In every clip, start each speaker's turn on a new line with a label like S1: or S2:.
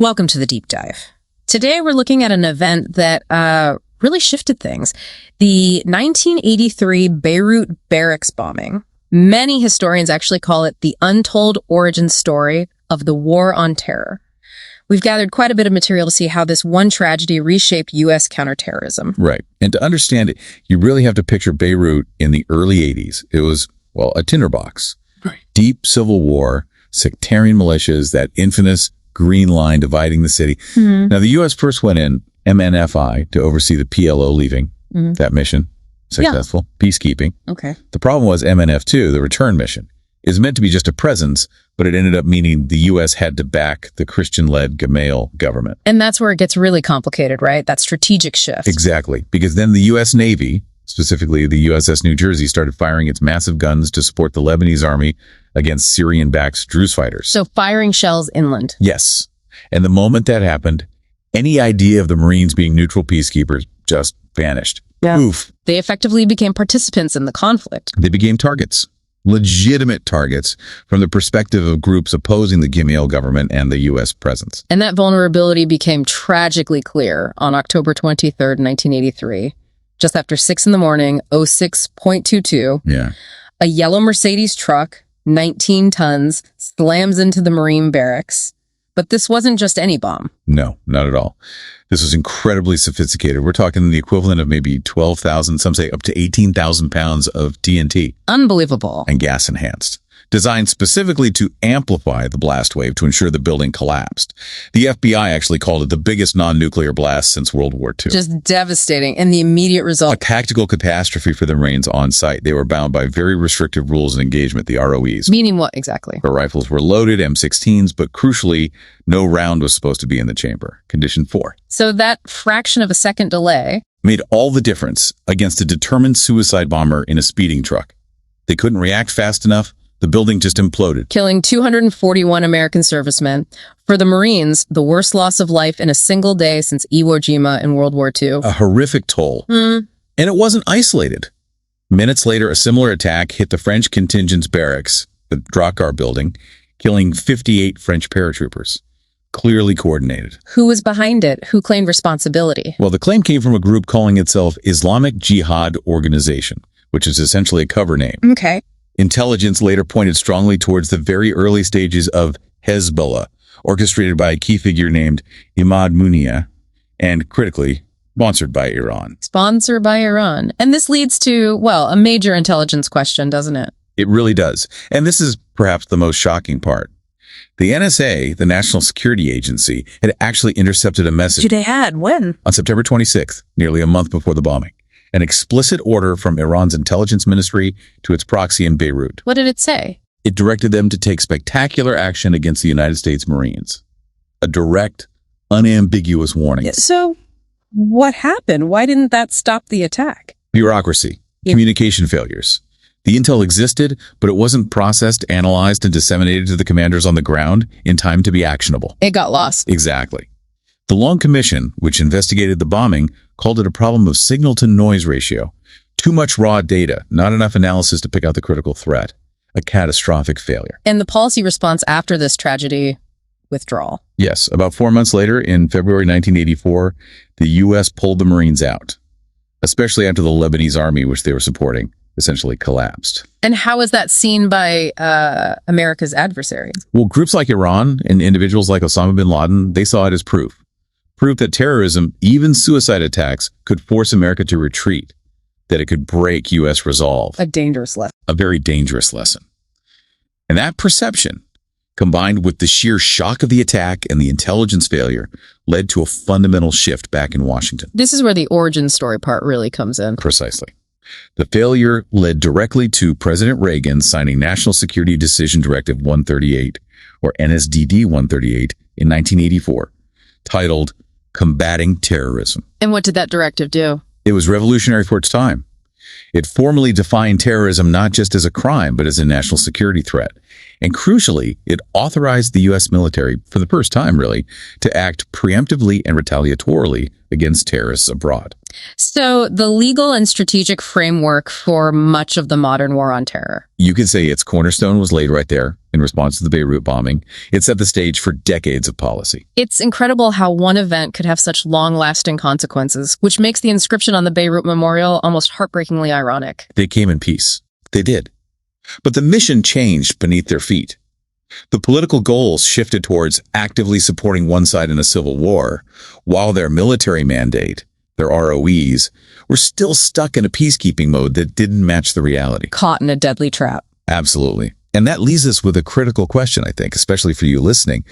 S1: Welcome to the Deep Dive. Today we're looking at an event that really shifted things. The 1983 Beirut Barracks bombing. Many historians actually call it the untold origin story of the war on terror. We've gathered quite a bit of material to see how this one tragedy reshaped U.S. counterterrorism.
S2: Right. And to understand it, you really have to picture Beirut in the early 80s. It was, well, a tinderbox.
S1: Right.
S2: Deep civil war, sectarian militias, that infamous green line dividing the city.
S1: Mm-hmm.
S2: Now, the U.S. first went in MNFI to oversee the PLO leaving that mission. Successful. Yeah. Peacekeeping.
S1: Okay.
S2: The problem was MNF2, the return mission, is meant to be just a presence, but it ended up meaning the U.S. had to back the Christian-led Gamal government.
S1: And that's where it gets really complicated, right? That strategic shift.
S2: Exactly. Because then the U.S. Navy, specifically the USS New Jersey, started firing its massive guns to support the Lebanese army against Syrian-backed Druze fighters.
S1: So firing shells inland.
S2: Yes. And the moment that happened, any idea of the Marines being neutral peacekeepers just vanished.
S1: Yeah.
S2: Oof.
S1: They effectively became participants in the conflict.
S2: They became targets. Legitimate targets from the perspective of groups opposing the Gamal government and the U.S. presence.
S1: And that vulnerability became tragically clear on October 23rd, 1983. Just after 6 a.m, 06.22,
S2: Yeah.
S1: a yellow Mercedes truck, 19 tons, slams into the Marine barracks. But this wasn't just any bomb.
S2: No, not at all. This was incredibly sophisticated. We're talking the equivalent of maybe 12,000, some say up to 18,000 pounds of TNT.
S1: Unbelievable.
S2: And gas enhanced. Designed specifically to amplify the blast wave to ensure the building collapsed. The FBI actually called it the biggest non-nuclear blast since World War II.
S1: Just devastating. And the immediate result.
S2: A tactical catastrophe for the Marines on site. They were bound by very restrictive rules of engagement, the ROEs.
S1: Meaning what exactly?
S2: The rifles were loaded, M16s, but crucially, no round was supposed to be in the chamber. Condition 4.
S1: So that fraction of a second delay
S2: made all the difference against a determined suicide bomber in a speeding truck. They couldn't react fast enough. The building just imploded.
S1: Killing 241 American servicemen. For the Marines, the worst loss of life in a single day since Iwo Jima in World War II.
S2: A horrific toll. And it wasn't isolated. Minutes later, a similar attack hit the French contingent's barracks, the Drakkar building, killing 58 French paratroopers. Clearly coordinated.
S1: Who was behind it? Who claimed responsibility?
S2: Well, the claim came from a group calling itself Islamic Jihad Organization, which is essentially a cover name.
S1: Okay.
S2: Intelligence later pointed strongly towards the very early stages of Hezbollah, orchestrated by a key figure named Imad Muniyeh, and critically, sponsored by Iran.
S1: Sponsored by Iran. And this leads to, well, a major intelligence question, doesn't it?
S2: It really does. And this is perhaps the most shocking part. The NSA, the National Security Agency, had actually intercepted a message.
S1: They had? When?
S2: On September 26th, nearly a month before the bombing. An explicit order from Iran's intelligence ministry to its proxy in Beirut.
S1: What did it say?
S2: It directed them to take spectacular action against the United States Marines. A direct, unambiguous warning.
S1: So what happened? Why didn't that stop the attack?
S2: Bureaucracy, communication failures. The intel existed, but it wasn't processed, analyzed, and disseminated to the commanders on the ground in time to be actionable.
S1: It got lost.
S2: Exactly. The Long Commission, which investigated the bombing, called it a problem of signal-to-noise ratio. Too much raw data, not enough analysis to pick out the critical threat. A catastrophic failure.
S1: And the policy response after this tragedy, withdrawal.
S2: Yes, about 4 months later, in February 1984, the U.S. pulled the Marines out, especially after the Lebanese army, which they were supporting, essentially collapsed.
S1: And how is that seen by America's adversaries?
S2: Well, groups like Iran and individuals like Osama bin Laden, they saw it as proof that terrorism, even suicide attacks, could force America to retreat, that it could break U.S. resolve.
S1: A dangerous lesson.
S2: A very dangerous lesson. And that perception, combined with the sheer shock of the attack and the intelligence failure, led to a fundamental shift back in Washington.
S1: This is where the origin story part really comes in.
S2: Precisely. The failure led directly to President Reagan signing National Security Decision Directive 138, or NSDD 138, in 1984, titled Combating Terrorism.
S1: And what did that directive do?
S2: It was revolutionary for its time. It formally defined terrorism not just as a crime, but as a national security threat. And crucially, it authorized the U.S. military, for the first time really, to act preemptively and retaliatorily against terrorists abroad.
S1: So the legal and strategic framework for much of the modern war on terror.
S2: You could say its cornerstone was laid right there in response to the Beirut bombing. It set the stage for decades of policy.
S1: It's incredible how one event could have such long-lasting consequences, which makes the inscription on the Beirut Memorial almost heartbreakingly ironic.
S2: They came in peace. They did. But the mission changed beneath their feet. The political goals shifted towards actively supporting one side in a civil war, while their military mandate, their ROEs, were still stuck in a peacekeeping mode that didn't match the reality.
S1: Caught in a deadly trap.
S2: Absolutely. And that leaves us with a critical question, I think, especially for you listening.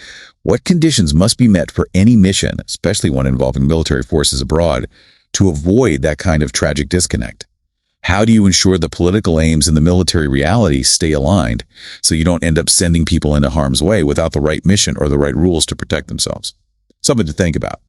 S2: What conditions must be met for any mission, especially one involving military forces abroad, to avoid that kind of tragic disconnect? How do you ensure the political aims and the military reality stay aligned so you don't end up sending people into harm's way without the right mission or the right rules to protect themselves? Something to think about.